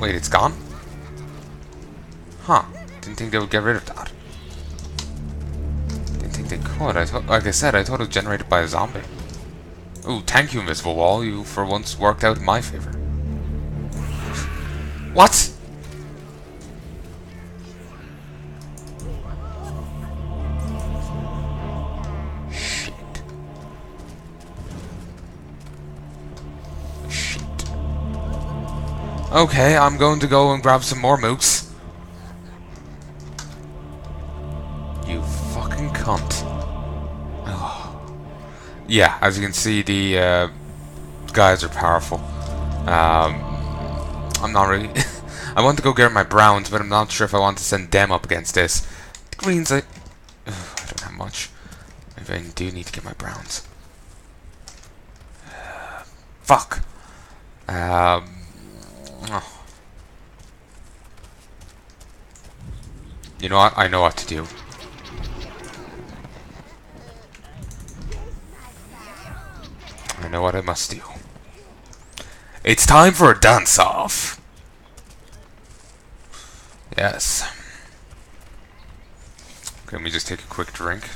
Wait, it's gone? Huh. Didn't think they would get rid of that. Didn't think they could. I thought, like I said, I thought it was generated by a zombie. Ooh, thank you, Invisible Wall. You, for once, worked out in my favor. What? Shit. Shit. Okay, I'm going to go and grab some more mooks. You fucking cunt. Oh. Yeah, as you can see, the guys are powerful. I'm not really... I want to go get my browns, but I'm not sure if I want to send them up against this. The greens, I don't have much. Maybe I do need to get my browns. Fuck. Oh. You know what? I know what to do. I know what I must do. It's time for a dance-off. Yes. Okay, let me just take a quick drink.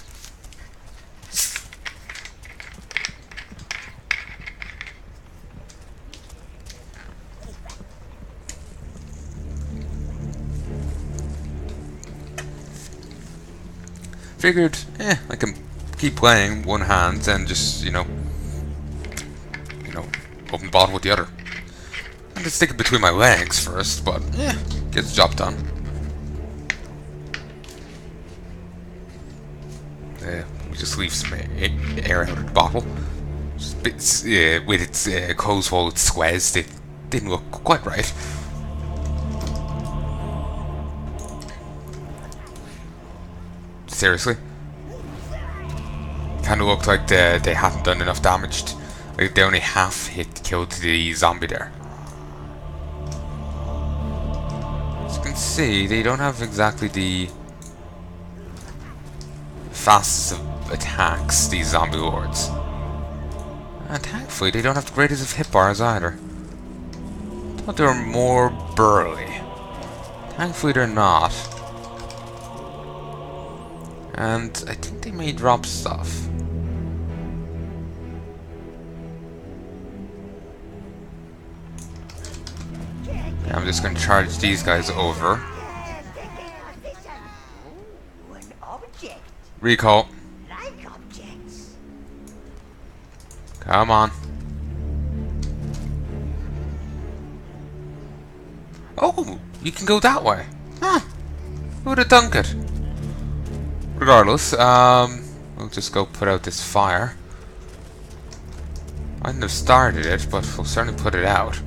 Figured, I can keep playing one hand and just, you know, open the bottle with the other. I'm gonna stick it between my legs first, but gets the job done. We just leave some air out of the bottle. Just bits, with its closed while it's squeezed, it didn't look quite right. Seriously? Kinda looked like they hadn't done enough damage. Like they only half killed the zombie there. As you can see, they don't have exactly the fastest of attacks, these zombie lords. And thankfully, they don't have the greatest of hit bars either. I thought they were more burly. Thankfully, they're not. And I think they may drop stuff. I'm just going to charge these guys over. Recall. Come on. Oh, you can go that way. Huh. Who would have thunk it? Regardless, we'll just go put out this fire. I wouldn't have started it, but we'll certainly put it out.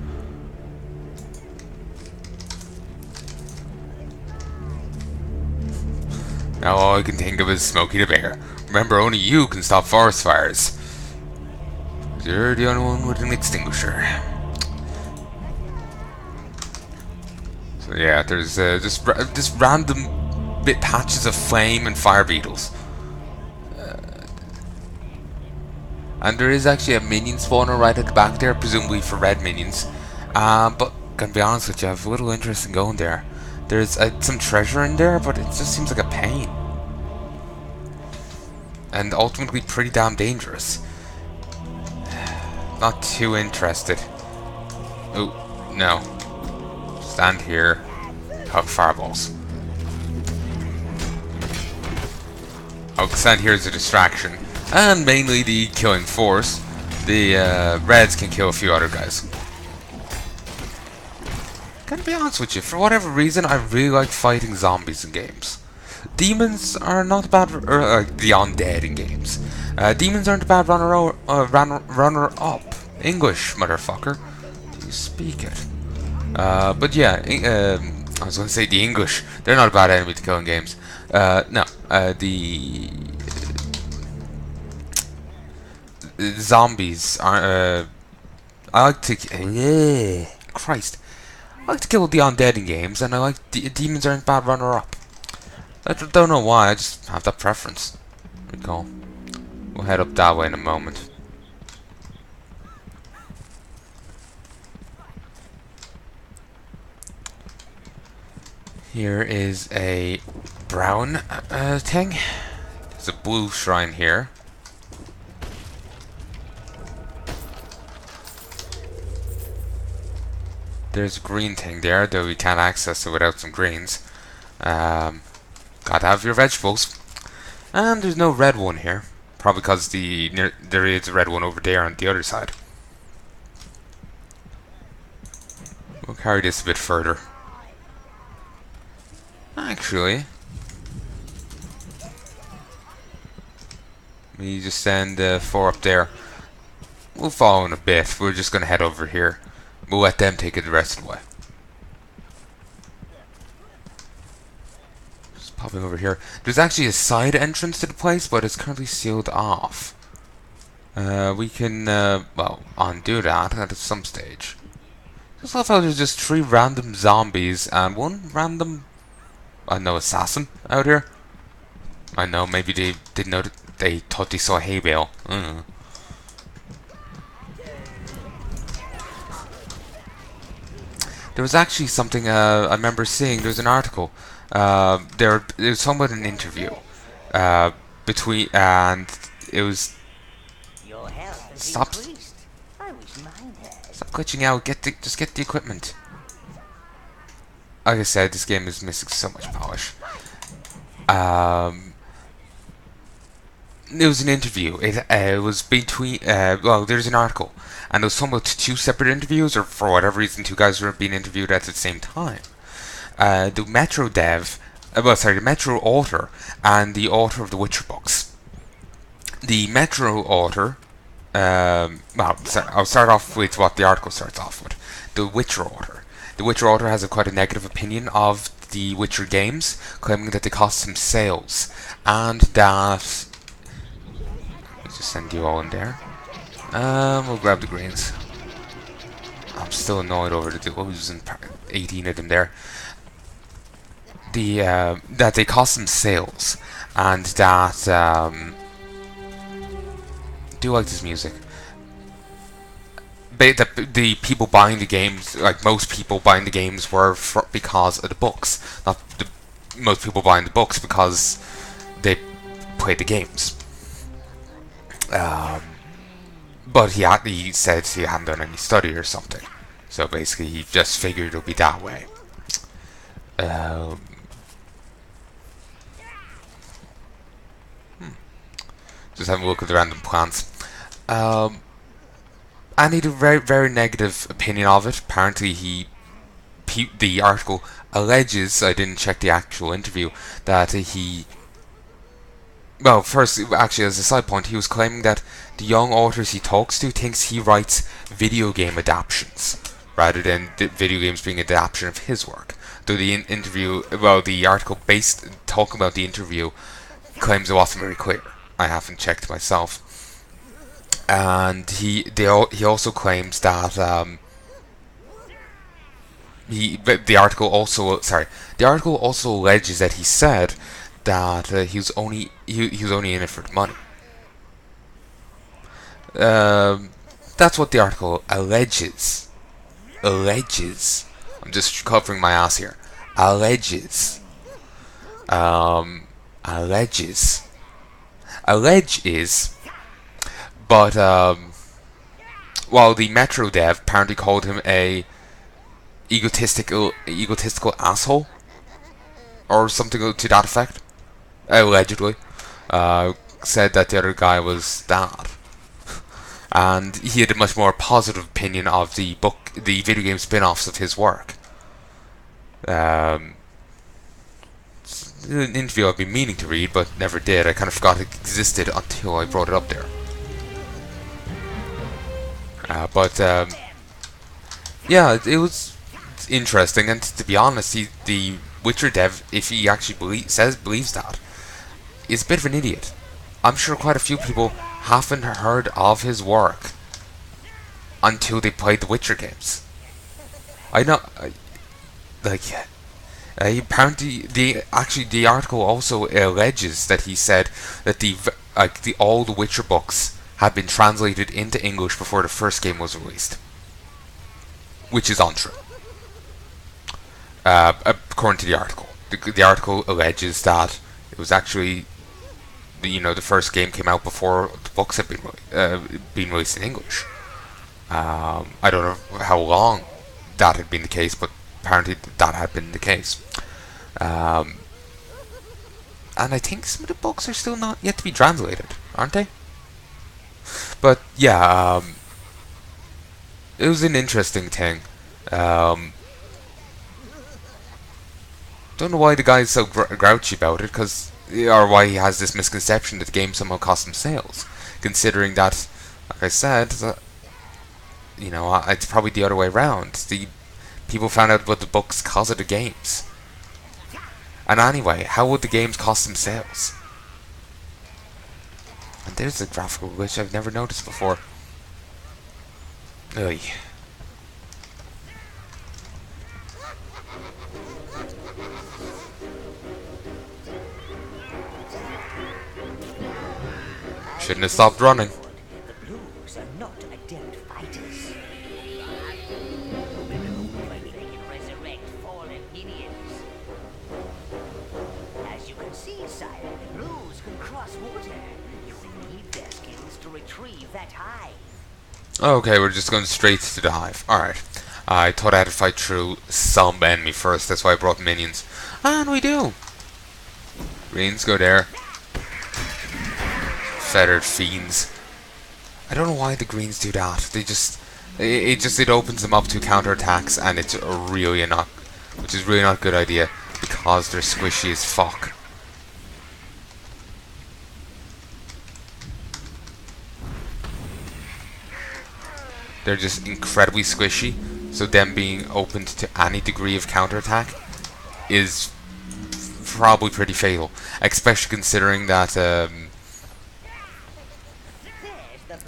Now all I can think of is Smokey the Bear. Remember, only you can stop forest fires. You're the only one with an extinguisher. So yeah, there's just random bit patches of flame and fire beetles. And there is actually a minion spawner right at the back there, presumably for red minions. But gonna be honest with you, I have little interest in going there. There's some treasure in there, but it just seems like a pain. And ultimately pretty damn dangerous. Not too interested. Oh, no. Stand here. Hug fireballs. I'll stand here as a distraction. And mainly the killing force. The Reds can kill a few other guys. Gotta be honest with you, for whatever reason, I really like fighting zombies in games. Demons are not bad, the undead in games. Demons aren't a bad runner-up. English, motherfucker. You speak it. But yeah, I was gonna say the English. They're not a bad enemy to kill in games. No, the zombies are. I like to. Christ. I like to kill the undead in games, and I like demons aren't bad runner-up. I don't know why, I just have that preference. There we go. We'll head up that way in a moment. Here is a brown thing. There's a blue shrine here. There's a green thing there, though we can't access it without some greens. Gotta have your vegetables. And there's no red one here. Probably because there is a red one over there on the other side. We'll carry this a bit further. Actually, we just send 4 up there. We'll follow in a bit. We're just gonna head over here. We'll let them take it the rest of the way. Just popping over here. There's actually a side entrance to the place, but it's currently sealed off. We can, well, undo that at some stage. Just love how there's just 3 random zombies and 1 random, I know, assassin out here. I know, maybe they didn't know that they thought they saw a hay bale. There was actually something I remember seeing. There was an article. There was something about an interview between, and it was. Stop glitching out. Just get the equipment. Like I said, this game is missing so much polish. It was an interview. It was between. Well, there's an article. And there was somewhat 2 separate interviews, or for whatever reason, 2 guys were being interviewed at the same time. The Metro dev, the Metro author, and the author of the Witcher books. The Metro author, I'll start off with what the article starts off with. The Witcher author. The Witcher author has quite a negative opinion of the Witcher games, claiming that they cost him sales, and that. Let's just send you all in there. We'll grab the greens. I'm still annoyed over the losing 18 of them there. That they cost them sales, and that do like this music. The people buying the games, like most people buying the games, were because of the books. Not most people buying the books because they played the games. But he said he hadn't done any study or something. So basically he just figured it would be that way. Just having a look at the random plants. And he had a very, very negative opinion of it. Apparently the article alleges, I didn't check the actual interview, that he... Well, first, actually, as a side point, he was claiming that the young authors he talks to thinks he writes video game adaptations rather than the video games being an adaptation of his work. Though the the article talking about the interview claims it wasn't very clear. I haven't checked myself. And he also claims that the article also alleges that he said that he was only in it for the money. That's what the article alleges. I'm just covering my ass here. Alleges. Allege is. But while the Metro dev apparently called him a egotistical asshole or something to that effect. Allegedly, said that the other guy was that, and he had a much more positive opinion of the video game spin-offs of his work. An interview I've been meaning to read, but never did. I kind of forgot it existed until I brought it up there. Yeah, it was interesting, and to be honest, the Witcher dev, if he actually believes that, is a bit of an idiot. I'm sure quite a few people haven't heard of his work until they played the Witcher games. I know, apparently the article also alleges that he said that all the Witcher books had been translated into English before the first game was released, which is untrue, according to the article. the article alleges that it was actually the first game came out before the books had been released in English. I don't know how long that had been the case, but apparently that had been the case. And I think some of the books are still not yet to be translated, aren't they? But yeah, it was an interesting thing. Don't know why the guy's so grouchy about it, or why he has this misconception that the game somehow cost him sales, considering that, like I said, it's probably the other way around. The people found out about the books because of the games. And anyway, how would the games cost them sales? And there's a graphical glitch I've never noticed before. Oy. Shouldn't have stopped running. The Blues are not adept fighters. They can resurrect fallen minions. As you can see, sire, the Blues can cross water. You will need their skills to retrieve that hive. Okay, we're just going straight to the hive. Alright. I thought I had to fight through some enemy first, that's why I brought minions. And we do! Greens, go there. Feathered fiends. I don't know why the greens do that. It opens them up to counterattacks, and it's really not, which is really not a good idea because they're squishy as fuck. They're just incredibly squishy, so them being opened to any degree of counterattack is probably pretty fatal, especially considering that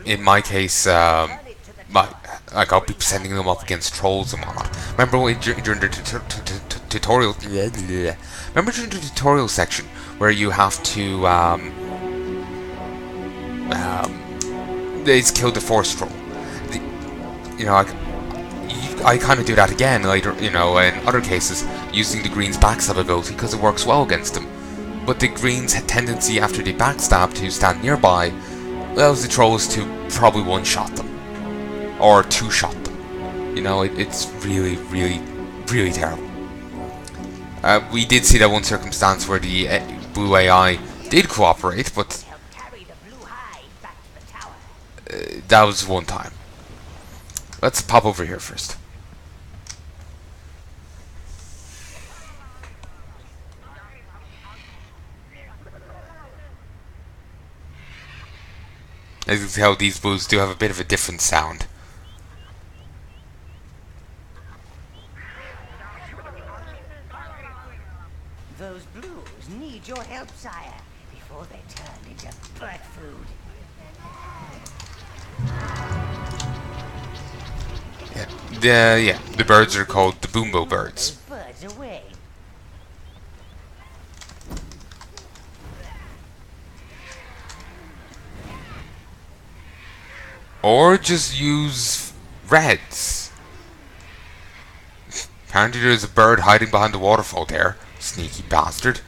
in my case, I'll be sending them up against trolls and whatnot. Remember during the tutorial? Remember during the tutorial section where you have to it's kill the force troll. I kind of do that again later. In other cases, using the green's backstab ability because it works well against them. But the green's tendency after they backstab to stand nearby allows the trolls to probably one-shot them. Or two-shot them. It's really, really, really terrible. We did see that one circumstance where the blue AI did cooperate, but that was one time. Let's pop over here first. As you can tell, these blues do have a bit of a different sound. Those Blues need your help, sire, before they turn into bird food. The birds are called the boombo birds. Birds away. Or just use reds. Apparently there's a bird hiding behind the waterfall there. Sneaky bastard.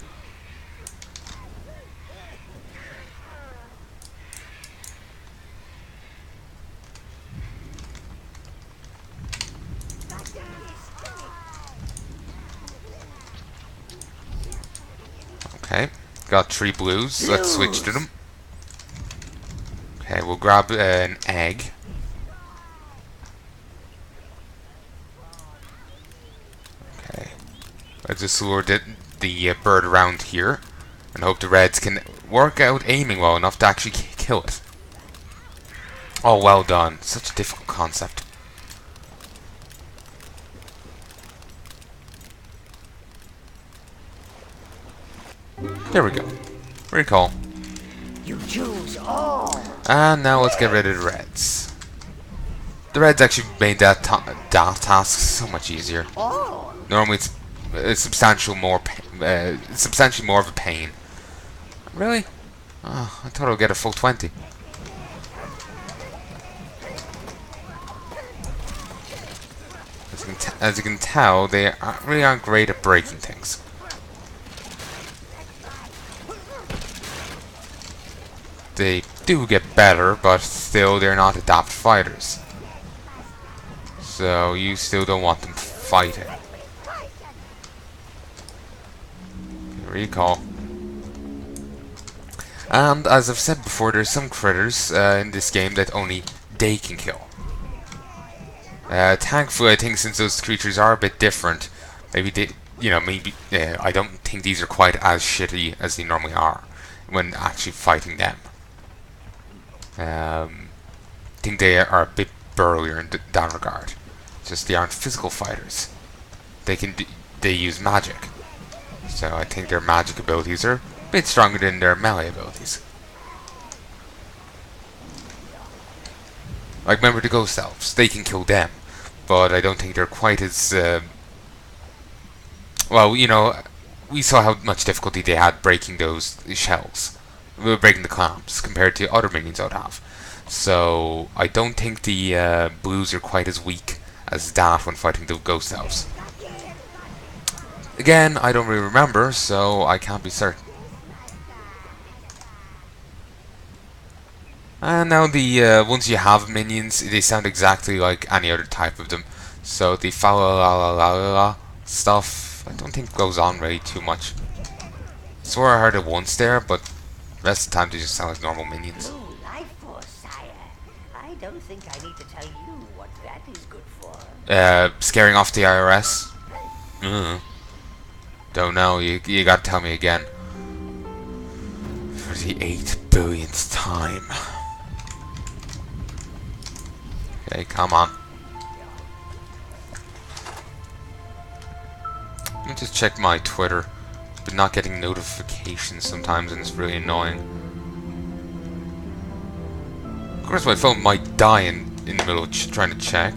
Okay, got 3 blues. Let's switch to them. Okay, we'll grab an egg. Okay, let's just lure the bird around here and hope the reds can work out aiming well enough to actually kill it. Oh, well done. Such a difficult concept. There we go. Recall. You choose all. And now let's get rid of the reds. The reds actually made that task so much easier. All. Normally it's substantially more of a pain. Really? Oh, I thought I would get a full 20. As you can tell, they really aren't great at breaking things. They do get better, but still they're not adept fighters. So you still don't want them fighting. Recall. And as I've said before, there's some critters in this game that only they can kill. Thankfully, I think since those creatures are a bit different, maybe they, I don't think these are quite as shitty as they normally are when actually fighting them. I think they are a bit burlier in that regard. Just they aren't physical fighters. They use magic. So I think their magic abilities are a bit stronger than their melee abilities. Like, remember the ghost elves, they can kill them, but I don't think they're quite as well, we saw how much difficulty they had breaking those shells, breaking the clamps compared to other minions I would have. So I don't think the blues are quite as weak as that when fighting the ghost elves. Again, I don't really remember, so I can't be certain. And now the once you have minions, they sound exactly like any other type of them. So the fa la la la la la stuff, I don't think goes on really too much. Swore I heard it once there, but the rest of the time they just sound like normal minions. Ooh, life force, sire. I don't think I need to tell you what that is good for. Scaring off the IRS? Don't know, you gotta tell me again. For the 8 billionth time. Okay, come on. Let me just check my Twitter. But not getting notifications sometimes, and it's really annoying. Of course, my phone might die in the middle of trying to check.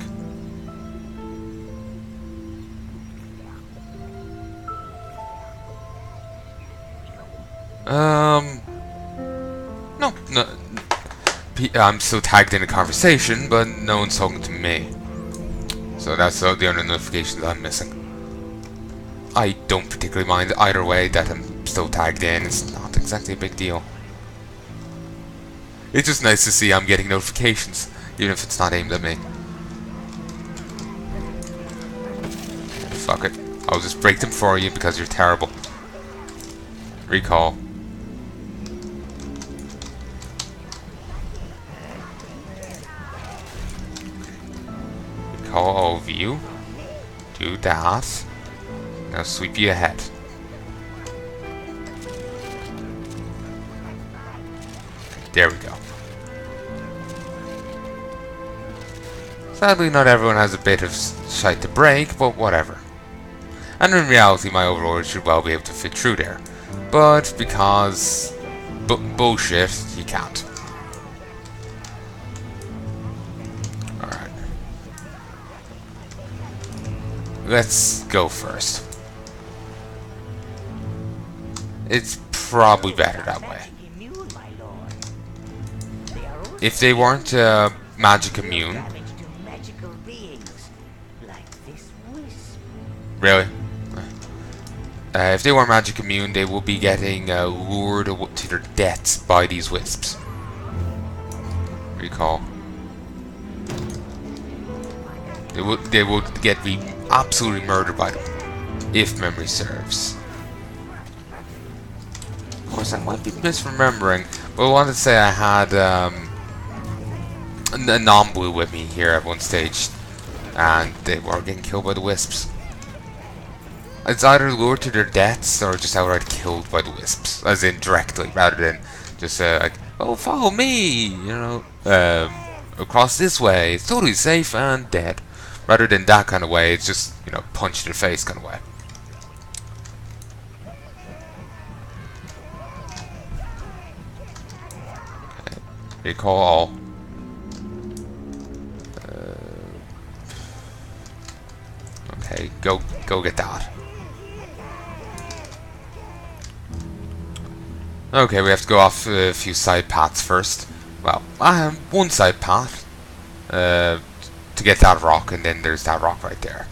No. I'm still tagged in a conversation, but no one's talking to me. So that's the only notification that I'm missing. I don't particularly mind either way that I'm still tagged in. It's not exactly a big deal. It's just nice to see I'm getting notifications, even if it's not aimed at me. Fuck it. I'll just break them for you because you're terrible. Recall. Recall all of you. Do that. Now sweep you ahead. There we go. Sadly, not everyone has a bit of shite to break, but whatever. And in reality, my Overlord should well be able to fit through there. But because bullshit, you can't. Alright. Let's go first. It's probably better that way. If they weren't magic immune. Really? If they weren't magic immune, they will be getting lured to their deaths by these wisps. Recall. They would get absolutely murdered by them, if memory serves. Of course, I might be misremembering, but I wanted to say I had a non-blue with me here at one stage, and they were getting killed by the wisps. It's either lured to their deaths or just outright killed by the wisps, as in directly, rather than just like, oh, follow me, across this way, it's totally safe and dead. Rather than that kind of way, it's just, punch to the face kind of way. Okay. Recall all. Okay, go get that. Okay, we have to go off a few side paths first. Well, one side path to get that rock, and then there's that rock right there.